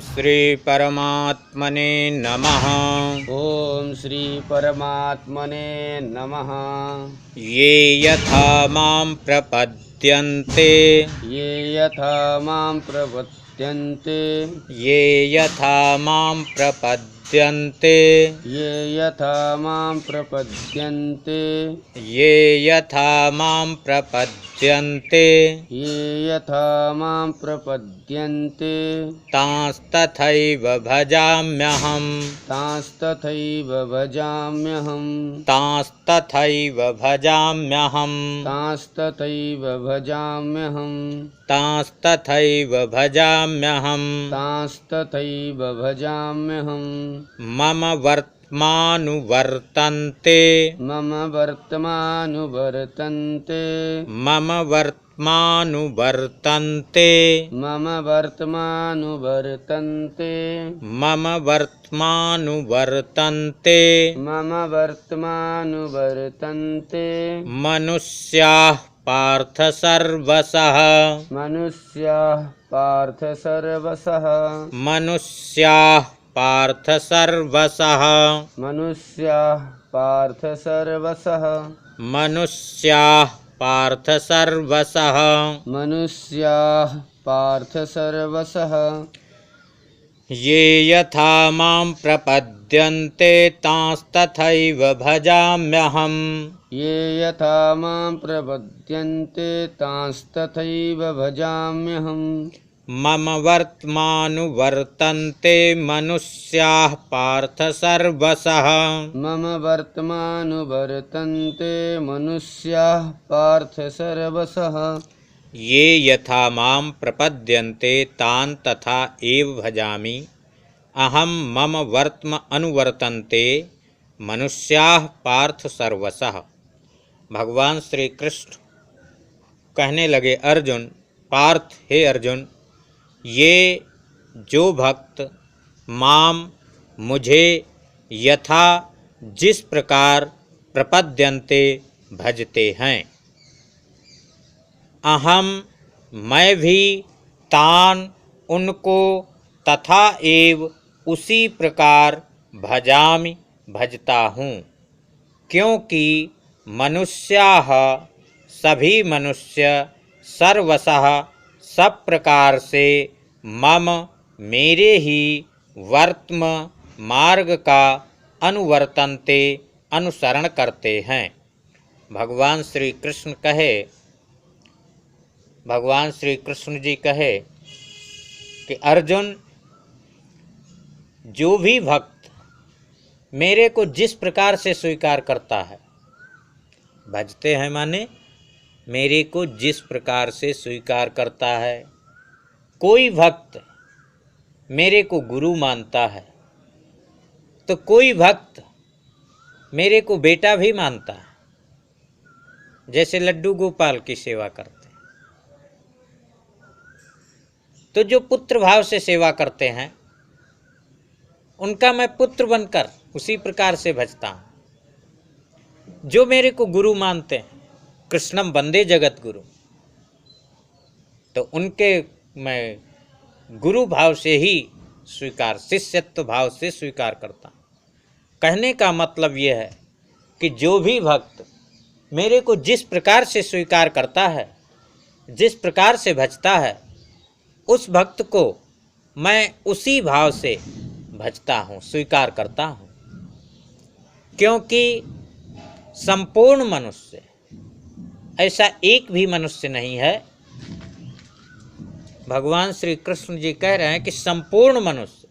श्री परमात्मने नमः। ओम श्री परमात्मने नमः। ये यथा मां प्रपद्यन्ते ये यथा मां प्रपद्यन्ते ये यथा मां प्रपद्यन्ते ये यथा मां प्रपद्यन्ते ये यथा मां प्रपद्यन्ते ये यथा मां प्रपद्यन्ते तांस्तथैव भजाम्यहम् तांस्तथैव भजाम्यहम् तांस्तथैव भजाम्यहम् तांस्तथैव भजाम्यहम् तांस्तथैव भजाम्यहम् तांस्तथैव भजाम्यहम् मम वर्त्मानुवर्तन्ते मम वर्तमानुवर्तन्ते मम वर्त्मानुवर्तन्ते मम वर्तमानुवर्तन्ते मम वर्त्मानुवर्तन्ते मम वर्तमानुवर्तन्ते मनुष्याः पार्थ सर्वशः मनुष्याः पार्थ सर्वशः मनुष्याः पार्थ सर्वशः मनुष्याः पार्थ सर्वशः मनुष्याः पार्थ सर्वशः मनुष्याः पार्थ सर्वशः ये यथा मां प्रपद्यन्ते तांस्तथैव भजाम्यहम् ये यथा मां प्रपद्यन्ते तांस्तथैव भजाम्यहम् मम वर्त्मानुवर्तन्ते मनुष्याः पार्थ सर्वशः मम वर्तमानुवर्तन्ते मनुष्याः पार्थ सर्वशः ये यथा मां प्रपद्यन्ते तान् तथा एव भजामि अहं मम वर्त्म अनुवर्तन्ते मनुष्याः पार्थ सर्वशः। भगवान श्री कृष्ण कहने लगे, अर्जुन, पार्थ, हे अर्जुन, ये जो भक्त माम मुझे यथा जिस प्रकार प्रपद्यन्ते भजते हैं, अहम मैं भी तान उनको तथा एव उसी प्रकार भजामि भजता हूँ, क्योंकि मनुष्याः सभी मनुष्य सर्वशः सब प्रकार से मम मेरे ही वर्त्म मार्ग का अनुवर्तन्ते अनुसरण करते हैं। भगवान श्री कृष्ण जी कहे कि अर्जुन, जो भी भक्त मेरे को जिस प्रकार से स्वीकार करता है, भजते हैं माने मेरे को जिस प्रकार से स्वीकार करता है। कोई भक्त मेरे को गुरु मानता है तो कोई भक्त मेरे को बेटा भी मानता है, जैसे लड्डू गोपाल की सेवा करते हैं। तो जो पुत्र भाव से सेवा करते हैं उनका मैं पुत्र बनकर उसी प्रकार से भजता हूँ। जो मेरे को गुरु मानते हैं, कृष्णम वंदे जगत गुरु, तो उनके मैं गुरु भाव से ही स्वीकार, शिष्यत्व भाव से स्वीकार करता हूँ। कहने का मतलब यह है कि जो भी भक्त मेरे को जिस प्रकार से स्वीकार करता है, जिस प्रकार से भजता है, उस भक्त को मैं उसी भाव से भजता हूँ, स्वीकार करता हूँ। क्योंकि संपूर्ण मनुष्य, ऐसा एक भी मनुष्य नहीं है। भगवान श्री कृष्ण जी कह रहे हैं कि संपूर्ण मनुष्य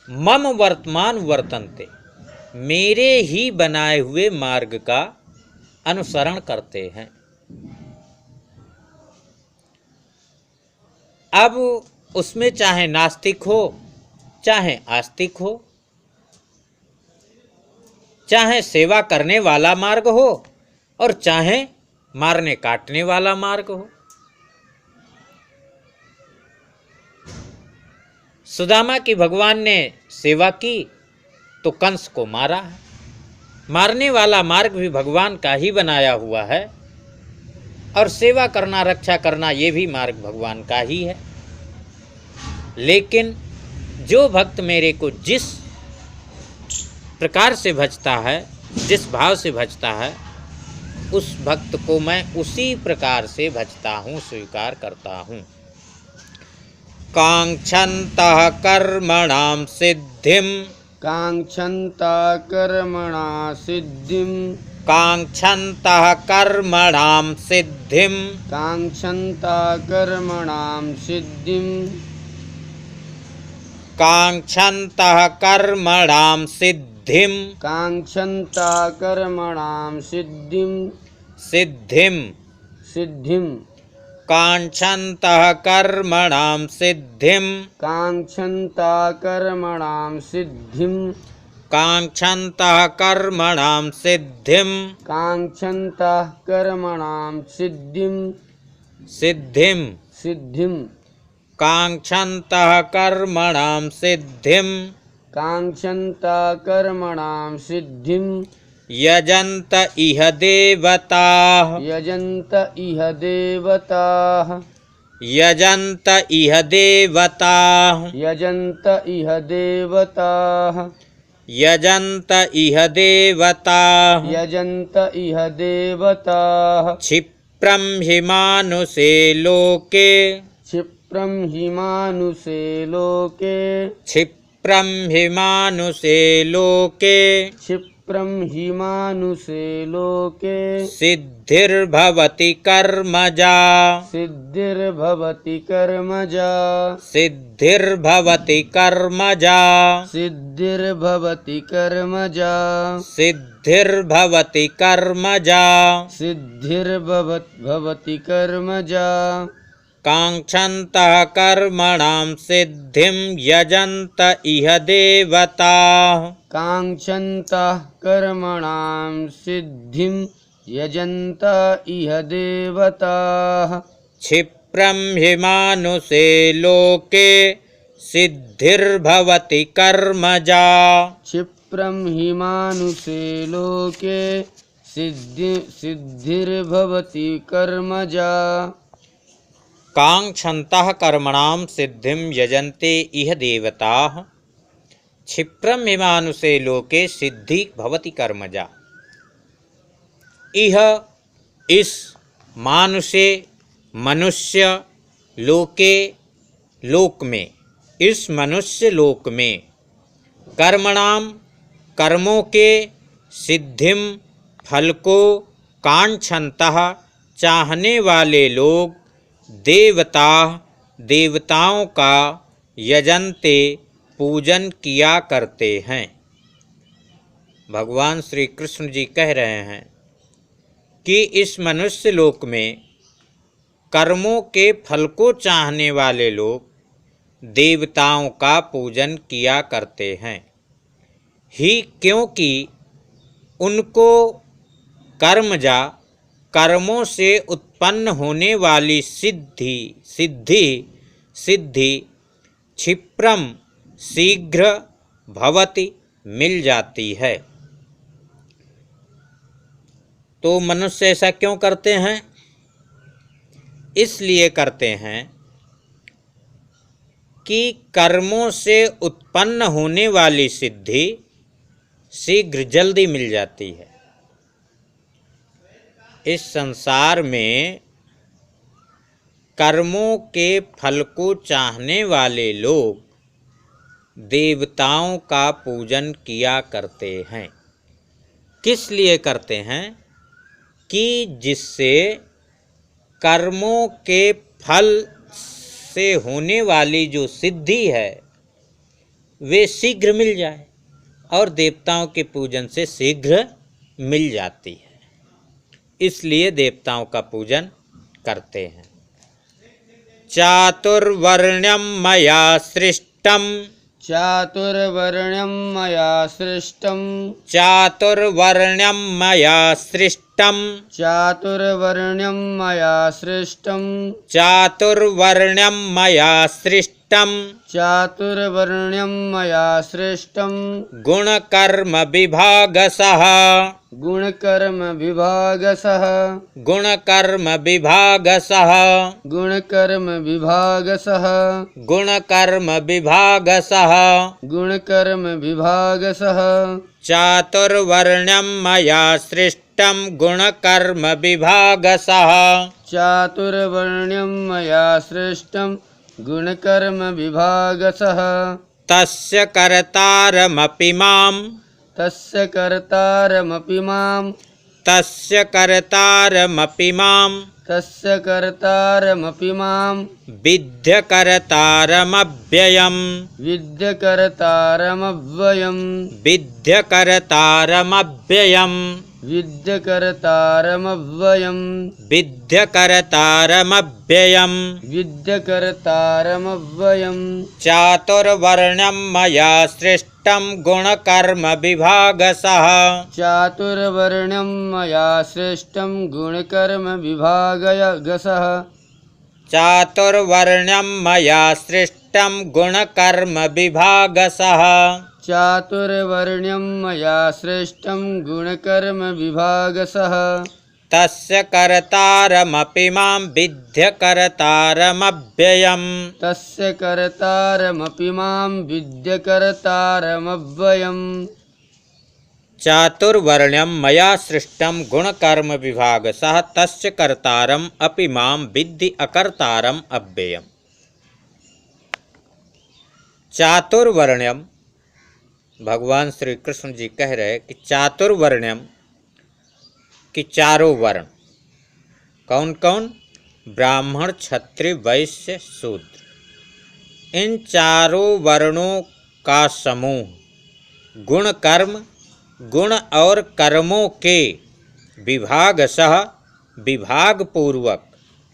मम वर्तमान वर्तन्ते, मेरे ही बनाए हुए मार्ग का अनुसरण करते हैं। अब उसमें चाहे नास्तिक हो, चाहे आस्तिक हो, चाहे सेवा करने वाला मार्ग हो और चाहे मारने काटने वाला मार्ग हो। सुदामा की भगवान ने सेवा की तो कंस को मारा है। मारने वाला मार्ग भी भगवान का ही बनाया हुआ है और सेवा करना, रक्षा करना, ये भी मार्ग भगवान का ही है। लेकिन जो भक्त मेरे को जिस प्रकार से भजता है, जिस भाव से भजता है, उस भक्त को मैं उसी प्रकार से भजता हूँ, स्वीकार करता हूँ। कांक्षन्तः कर्मणां सिद्धिं, कांक्षन्ता कर्मणा सिद्धिं, कांक्षन्तः कर्मणां सिद्धिं, कांक्षन्ता कर्मणां सिद्धिं, कांक्षन्तः कर्मणां सिद्धिं, कांक्षन्ता कर्मणां सिद्धिं, सिद्धिं, सिद्धिं, कांक्षन्तः कर्मणां सिद्धिं, कांक्षन्ता कर्मणां सिद्धिं, कांक्षन्तः कर्मणां सिद्धिं, कांक्षन्ता कर्मणां सिद्धिं, सिद्धिं, सिद्धिं, कांक्षन्तः कर्मणां सिद्धिं, कांक्षन्ता कर्मणां सिद्धिं, यजन्त इह देवताः, यजन्त इह देवताः, यजन्त इह देवताः, यजन्त इह देवताः, यजन्त इह देवताः, यजन्त इह देवताः, क्षिप्रं हि मानुषे लोके, क्षिप्रं हि मानुषे लोके, क्षिप्रं हि मानुषे लोके, क्षिप्रं हि मानुषे लोके, सिद्धिर्भवति कर्मजा, सिद्धिर्भवति कर्मजा, सिद्धिर्भवति कर्मजा, सिद्धिर्भवति कर्मजा, सिद्धिर्भवति कर्मजा, सिद्धिर्भवति कर्मजा, कांक्षन्तः कर्मणां सिद्धिं यजन्त इह देवताः, कांक्षन्तः कर्मणां सिद्धिं यजन्त इह देवताः, क्षिप्रं हि मानुषे लोके सिद्धिर्भवति कर्मजा, क्षिप्रं हि मानुषे लोके सिद्धिर्भवति कर्मजा, कांक्षन्तः कर्मणां सिद्धिं यजन्ते इह देवताः, क्षिप्रं हि मानुषे लोके सिद्धि भवति कर्मजा। इह इस मानुषे मनुष्य लोके लोक में, इस मनुष्य लोक में कर्मणाम कर्मों के सिद्धिम फल को कांक्षन्तः चाहने वाले लोग देवता देवताओं का यजन्ते पूजन किया करते हैं। भगवान श्री कृष्ण जी कह रहे हैं कि इस मनुष्य लोक में कर्मों के फल को चाहने वाले लोग देवताओं का पूजन किया करते हैं ही, क्योंकि उनको कर्मजा कर्मों से उत्पन्न होने वाली सिद्धि क्षिप्रम शीघ्र भवति मिल जाती है। तो मनुष्य ऐसा क्यों करते हैं? इसलिए करते हैं कि कर्मों से उत्पन्न होने वाली सिद्धि शीघ्र जल्दी मिल जाती है। इस संसार में कर्मों के फल को चाहने वाले लोग देवताओं का पूजन किया करते हैं। किस लिए करते हैं? कि जिससे कर्मों के फल से होने वाली जो सिद्धि है वे शीघ्र मिल जाए, और देवताओं के पूजन से शीघ्र मिल जाती है। इसलिए देवताओं का पूजन करते हैं। चातुर्वर्ण्यं मया सृष्टं, चातुर्वर्ण्यं मया सृष्टं, चातुर्वर्ण्यं मया सृष्टं, चातुर्वर्ण्यं मया सृष्टं, चातुर्वर्ण्यं मया सृष्टं, चातुर्वर्ण्यं मया सृष्टं गुणकर्म विभागसः गुणकर्म विभागसः गुणकर्म विभागसः गुणकर्म विभागसः गुणकर्म विभागसः गुणकर्म विभागसः चातुर्वर्ण्यं मया सृष्टं गुणकर्म विभागसः चातुर्वर्ण्यं मया सृष्टं गुणकर्म विभागसः तस्य कर्तारमपि मां तस्य कर्तारमपि मां तस्य कर्तारमपि मां तस्य कर्तारमपि मां विद्यकर्तारमव्ययम् विद्यकर्तारमव्ययम् विद्यकर्तारमव्ययम् विद्यकर्तारमव्ययम् विद्यकर्तारमव्ययम् विद्यकर्तारमव्ययम् चातुर्वर्ण्यं मया सृष्टं गुणकर्म विभागसः चातुर्वर्ण्यं मया सृष्टं गुणकर्म विभागसः चातुर्वर्ण्यं मया सृष्टं गुणकर्म विभागसः चातुर्वर्ण्यं मया सृष्टं गुणकर्म विभागसः तस्य कर्तारमपि मां विद्यकर्तारमव्ययम् तस्य कर्तारमपि मां विद्यकर्तारमव्ययम् चातुर्वर्ण्यं मया सृष्टं गुणकर्म विभागसः तस्य कर्तारम् अपि मां विद्धि अकर्तारम् अव्ययम्। चातुर्वर्ण्यम, भगवान श्री कृष्ण जी कह रहे कि चातुर्वर्ण्यम कि चारों वर्ण, कौन कौन? ब्राह्मण, क्षत्रिय, वैश्य, शूद्र, इन चारों वर्णों का समूह गुण कर्म, गुण और कर्मों के विभागशः विभाग पूर्वक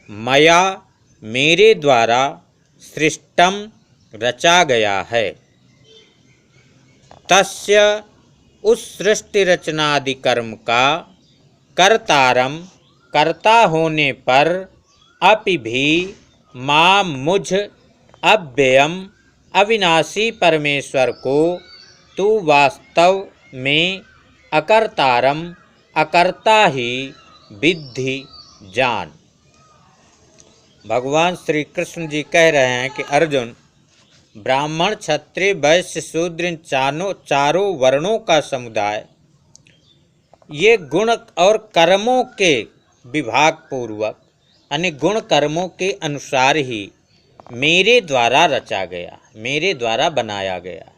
मया मेरे द्वारा सृष्टम रचा गया है। तस्य उस सृष्टि रचनादि कर्म का कर्तारम कर्ता होने पर अपि भी मां मुझ अव्ययम अविनाशी परमेश्वर को तू वास्तव में अकर्तारम अकर्ता ही विद्धि जान। भगवान श्री कृष्ण जी कह रहे हैं कि अर्जुन, ब्राह्मण, क्षत्रिय, वैश्य, शूद्र इन चारों वर्णों का समुदाय ये गुण और कर्मों के विभाग पूर्वक यानी गुण कर्मों के अनुसार ही मेरे द्वारा रचा गया, मेरे द्वारा बनाया गया।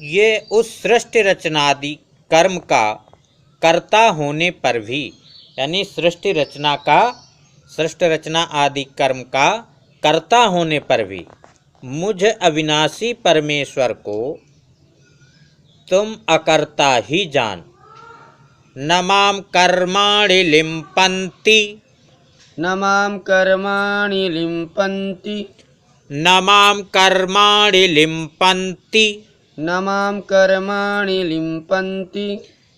ये उस सृष्टि रचनादि कर्म का कर्ता होने पर भी यानी सृष्टि रचना आदि कर्म का कर्ता होने पर भी मुझ अविनाशी परमेश्वर को तुम अकर्ता ही जान। न मां कर्माणि लिम्पन्ति न मां कर्माणि लिम्पन्ति न मां कर्माणि लिम्पन्ति न मां कर्माणि लिम्पन्ति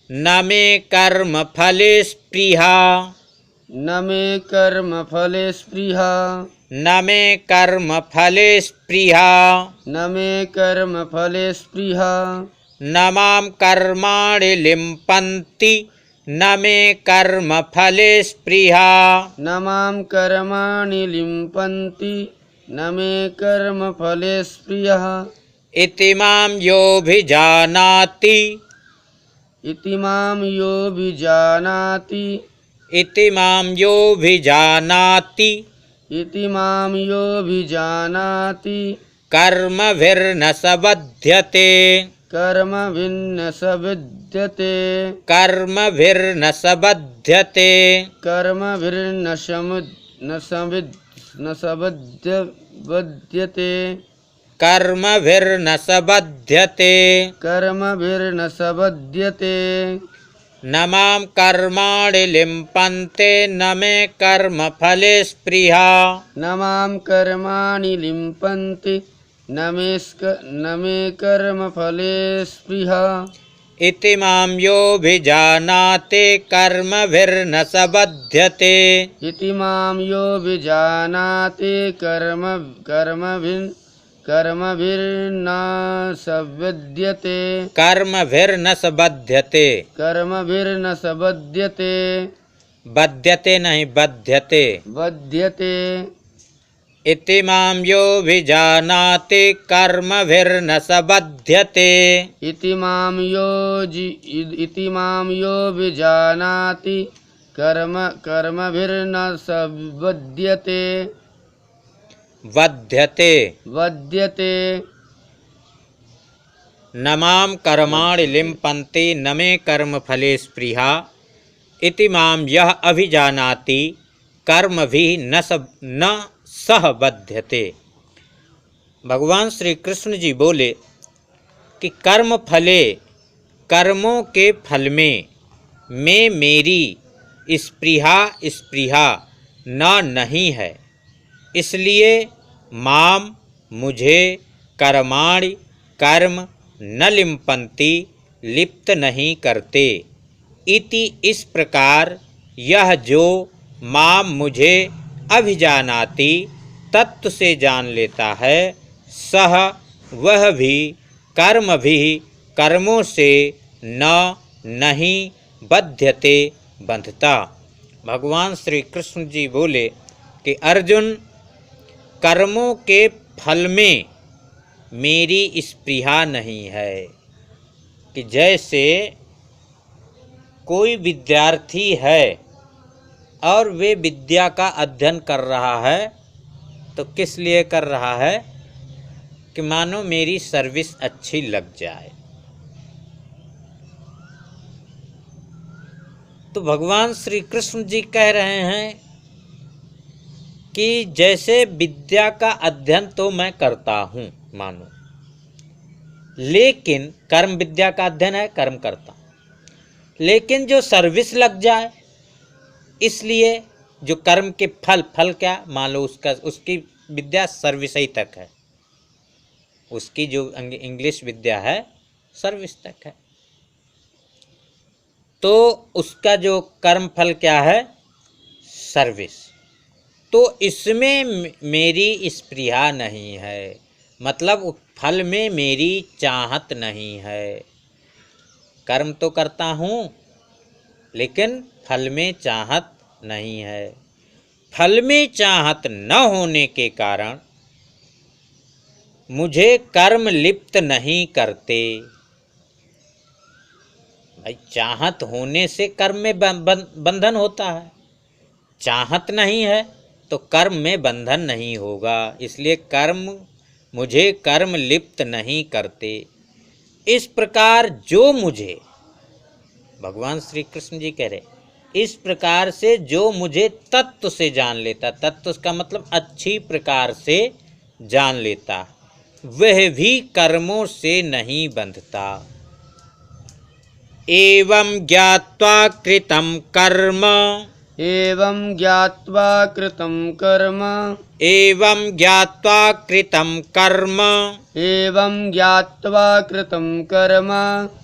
न मे कर्मफले स्पृहा न मे कर्मफले स्पृहा न मे कर्मफले स्पृहा न मे कर्मफले स्पृहा न मां कर्माणि लिम्पन्ति न मे कर्मफले स्पृहा न मां कर्माणि लिम्पन्ति न मे कर्मफले स्पृहा इति मां योऽभिजानाति इति मां योऽभिजानाति इति मां योऽभिजानाति इति मां योऽभिजानाति कर्मभिर्न स बध्यते कर्मभिर्न स विद्यते कर्मभिर्न स बध्यते कर्मभिर्न बध्यते कर्मभिर्न स बध्यते कर्मभिर्न स बध्यते न मां कर्माणि लिम्पन्ते न मे कर्मफले स्पृहा न मां कर्माणि लिम्पन्ति न मे कर्मफले स्पृहा इति मां योऽभिजानाति कर्मभिर्न स बध्यते। इति मां यो विजानाति कर्मभिर्न स विद्यते। कर्मभिर्न स बध्यते। कर्मभिर्न स बध्यते। बध्यते नहीं, बध्यते। बध्यते। इति मां योऽभिजानाति कर्मभिर्न स बध्यते। इति मां यो विजानाति कर्मभिर्न स बध्यते। बध्यते। बध्यते। न मां कर्माणि लिम्पन्ति न मे कर्मफले स्पृहा इति मां यः अभिजानाति कर्मभिः न सह बध्यते। भगवान श्री कृष्ण जी बोले कि कर्म फले, कर्मों के फल में मेरी स्पृहा नहीं है, इसलिए माम मुझे कर्माणि कर्म न लिम्पन्ति लिप्त नहीं करते। इति इस प्रकार यह जो माम मुझे अभिजानाति तत्व से जान लेता है, सह वह भी कर्मों से नहीं बध्यते बंधता। भगवान श्री कृष्ण जी बोले कि अर्जुन, कर्मों के फल में मेरी स्पृहा नहीं है। कि जैसे कोई विद्यार्थी है और वे विद्या का अध्ययन कर रहा है, तो किस लिए कर रहा है? कि मानो मेरी सर्विस अच्छी लग जाए। तो भगवान श्री कृष्ण जी कह रहे हैं कि जैसे विद्या का अध्ययन तो मैं करता हूँ मानो, लेकिन कर्म विद्या का अध्ययन है, कर्म करता हूँ, लेकिन जो सर्विस लग जाए, इसलिए जो कर्म के फल क्या, मान लो उसकी विद्या सर्विस ही तक है, उसकी जो इंग्लिश विद्या है सर्विस तक है, तो उसका जो कर्म फल क्या है? सर्विस। तो इसमें मेरी स्पृहा नहीं है, मतलब फल में मेरी चाहत नहीं है। कर्म तो करता हूँ लेकिन फल में चाहत नहीं है। फल में चाहत न होने के कारण मुझे कर्म लिप्त नहीं करते। भाई, चाहत होने से कर्म में बंधन होता है, चाहत नहीं है तो कर्म में बंधन नहीं होगा, इसलिए मुझे कर्म लिप्त नहीं करते। इस प्रकार जो मुझे, भगवान श्री कृष्ण जी कह रहे, इस प्रकार से जो मुझे तत्व से जान लेता, तत्व का मतलब अच्छी प्रकार से जान लेता, वह भी कर्मों से नहीं बंधता। एवं ज्ञात्वा कृतं कर्म, एवं ज्ञात्वा कृतं कर्म, एवं ज्ञात्वा कृतं कर्म, एवं ज्ञात्वा कृतं कर्म,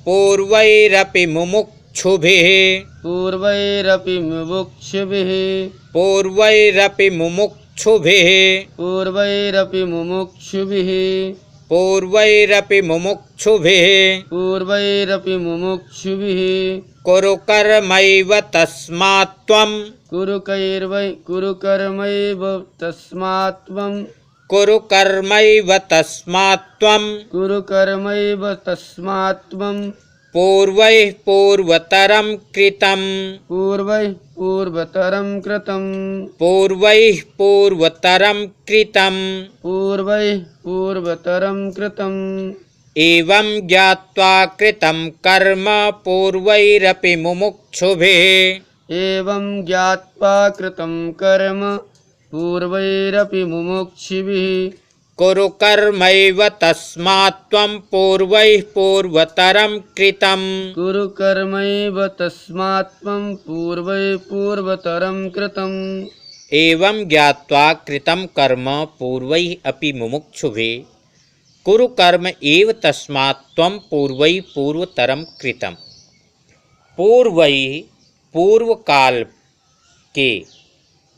पूर्वैरपि मुमुक्षुभिः, पूर्वैरपि मुमुक्षुभिः, पूर्वैरपि मुमुक्षुभिः, पूर्वैरपि मुमुक्षुभिः, पूर्वैरपि मुमुक्षुभिः, पूर्वैरपि मुमुक्षुभिः, कुरु कर्मैव तस्मात् त्वं, कुरु कर्मैव तस्मात् त्वं, कुरु कर्मैव तस्मात् त्वं, कुरु कर्मैव तस्मात् त्वं, पूर्वैः पूर्वतरं कृतं, पूर्वैः पूर्वतरं कृतं, पूर्वैः पूर्वतरं कृतं, पूर्वैः पूर्वतरं कृतं, एवं ज्ञात्वा कृतं कर्म पूर्वैरपि मुमुक्षुभिः, एवं ज्ञात्वा कृतं कर्म पूर्वैरपि मुमुक्षुभिः, कुरु कर्मैव तस्मात् त्वं पूर्वैः पूर्वतरं कृतं, कुरु कर्मैव तस्मात् त्वं पूर्वैः पूर्वतरं कृतम्, एवं ज्ञात्वा कृतं कर्म पूर्वैः अपि मुमुक्षुभिः, कुरु कर्म एव तस्मात् त्वं पूर्वै पूर्वतरम कृतम। पूर्वै पूर्व काल के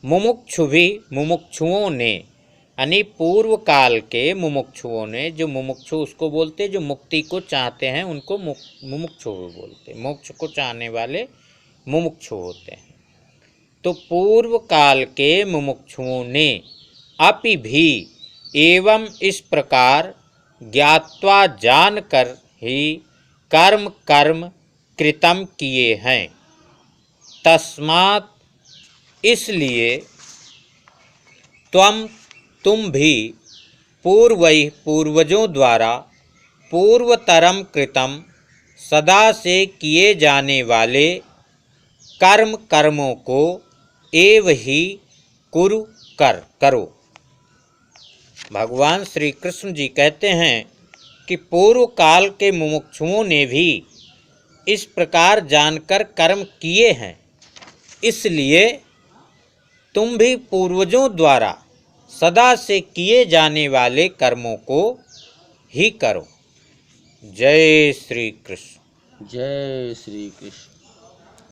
मुमुक्षुओं ने, यानी पूर्व काल के मुमुक्षुओं ने, जो मुमुक्षु उसको बोलते जो मुक्ति को चाहते हैं उनको मुमुक्षु बोलते, मोक्ष को चाहने वाले मुमुक्षु होते हैं। तो पूर्व काल के मुमुक्षुओं ने अपि भी एवं इस प्रकार ज्ञात्वा जानकर ही कर्म कृतम किए हैं। तस्मात् इसलिए तुम भी पूर्वजों द्वारा पूर्वतरम कृतम सदा से किए जाने वाले कर्मों को एव ही करो। भगवान श्री कृष्ण जी कहते हैं कि पूर्व काल के मुमुक्षुओं ने भी इस प्रकार जानकर कर्म किए हैं, इसलिए तुम भी पूर्वजों द्वारा सदा से किए जाने वाले कर्मों को ही करो। जय श्री कृष्ण। जय श्री कृष्ण।